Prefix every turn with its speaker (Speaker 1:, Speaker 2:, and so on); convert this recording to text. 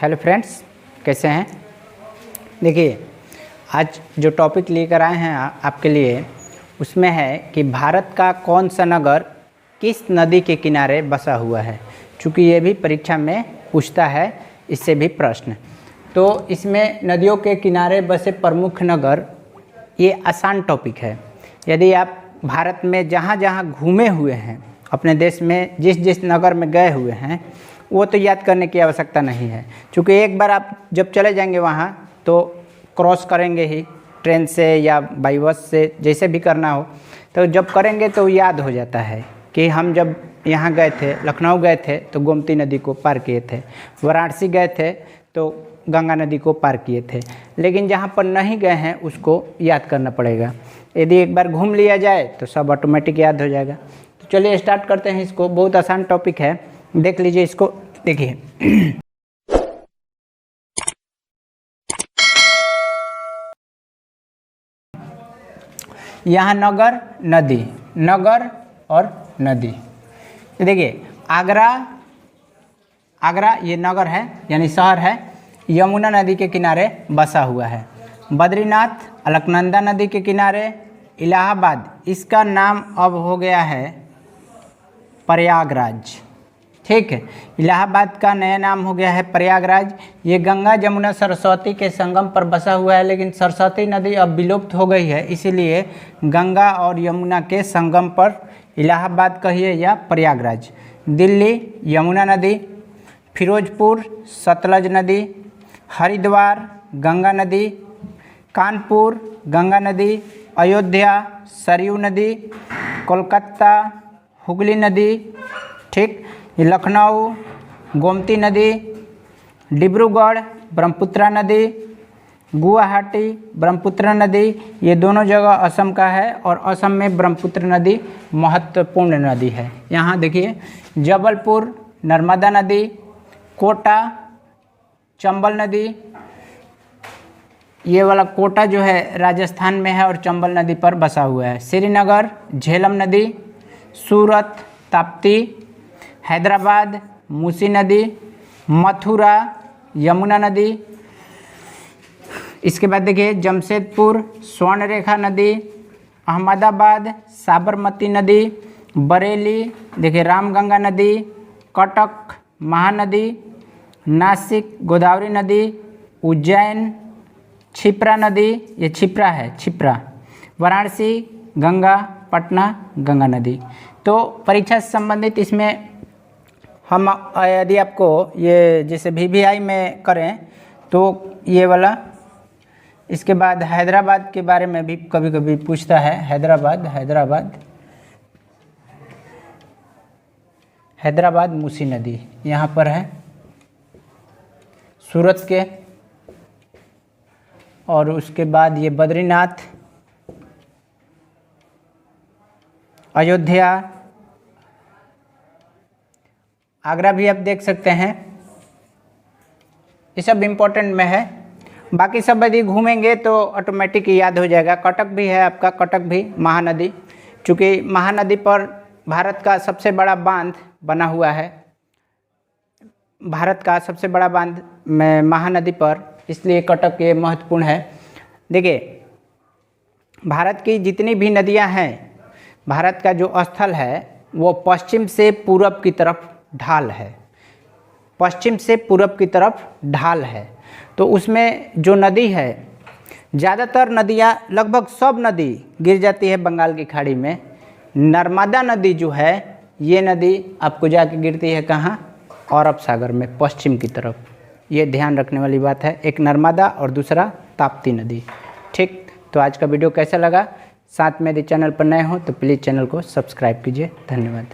Speaker 1: Hello friends, कैसे हैं। देखिए, आज जो टॉपिक लेकर आए हैं आपके लिए, उसमें है कि भारत का कौन सा नगर किस नदी के किनारे बसा हुआ है। चूँकि ये भी परीक्षा में पूछता है, इससे भी प्रश्न। तो इसमें नदियों के किनारे बसे प्रमुख नगर, ये आसान टॉपिक है। यदि आप भारत में जहाँ जहाँ घूमे हुए हैं, अपने देश में जिस जिस नगर में गए हुए हैं, वो तो याद करने की आवश्यकता नहीं है। क्योंकि एक बार आप जब चले जाएंगे वहाँ तो क्रॉस करेंगे ही, ट्रेन से या बाई बस से, जैसे भी करना हो, तो जब करेंगे तो याद हो जाता है कि हम जब यहाँ गए थे, लखनऊ गए थे तो गोमती नदी को पार किए थे, वाराणसी गए थे तो गंगा नदी को पार किए थे। लेकिन जहाँ पर नहीं गए हैं उसको याद करना पड़ेगा। यदि एक बार घूम लिया जाए तो सब ऑटोमेटिक याद हो जाएगा। तो चलिए स्टार्ट करते हैं इसको। बहुत आसान टॉपिक है, देख लीजिए इसको। देखिए, यहाँ नगर, नदी, नगर और नदी। देखिए, आगरा ये नगर है, यानी शहर है, यमुना नदी के किनारे बसा हुआ है। बद्रीनाथ अलकनंदा नदी के किनारे। इलाहाबाद, इसका नाम अब हो गया है प्रयागराज। ठीक है, इलाहाबाद का नया नाम हो गया है प्रयागराज। ये गंगा जमुना सरस्वती के संगम पर बसा हुआ है, लेकिन सरस्वती नदी अब विलुप्त हो गई है, इसीलिए गंगा और यमुना के संगम पर इलाहाबाद कहिए या प्रयागराज। दिल्ली यमुना नदी, फिरोजपुर सतलज नदी, हरिद्वार गंगा नदी, कानपुर गंगा नदी, अयोध्या सरयू नदी, कोलकाता हुगली नदी, ठीक, लखनऊ गोमती नदी, डिब्रूगढ़ ब्रह्मपुत्र नदी, गुवाहाटी ब्रह्मपुत्र नदी। ये दोनों जगह असम का है और असम में ब्रह्मपुत्र नदी महत्वपूर्ण नदी है। यहाँ देखिए, जबलपुर नर्मदा नदी, कोटा चंबल नदी। ये वाला कोटा जो है राजस्थान में है और चंबल नदी पर बसा हुआ है। श्रीनगर झेलम नदी, सूरत ताप्ती, हैदराबाद मूसी नदी, मथुरा यमुना नदी। इसके बाद देखिए, जमशेदपुर स्वर्णरेखा नदी, अहमदाबाद साबरमती नदी, बरेली देखिए रामगंगा नदी, कटक महानदी, नासिक गोदावरी नदी, उज्जैन क्षिप्रा नदी, ये क्षिप्रा है, क्षिप्रा, वाराणसी गंगा, पटना गंगा नदी। तो परीक्षा से संबंधित इसमें हम यदि आपको ये जैसे VVI में करें तो ये वाला, इसके बाद हैदराबाद के बारे में भी कभी कभी पूछता है। हैदराबाद मूसी नदी यहाँ पर है, सूरत के। और उसके बाद ये बद्रीनाथ, अयोध्या, आगरा भी आप देख सकते हैं। ये सब इम्पोर्टेंट में है, बाकी सब यदि घूमेंगे तो ऑटोमेटिक याद हो जाएगा। कटक भी है आपका, कटक भी महानदी, चूँकि महानदी पर भारत का सबसे बड़ा बांध बना हुआ है। भारत का सबसे बड़ा बांध में महानदी पर, इसलिए कटक ये महत्वपूर्ण है। देखिए, भारत की जितनी भी नदियां हैं, भारत का जो स्थल है वो पश्चिम से पूरब की तरफ ढाल है, पश्चिम से पूरब की तरफ ढाल है। तो उसमें जो नदी है, ज़्यादातर नदियां, लगभग सब नदी गिर जाती है बंगाल की खाड़ी में। नर्मदा नदी जो है, ये नदी आपको जाके गिरती है कहाँ? अरब सागर में, पश्चिम की तरफ। ये ध्यान रखने वाली बात है, एक नर्मदा और दूसरा ताप्ती नदी। ठीक, तो आज का वीडियो कैसा लगा? साथ में यदि चैनल पर नए हो तो प्लीज़ चैनल को सब्सक्राइब कीजिए। धन्यवाद।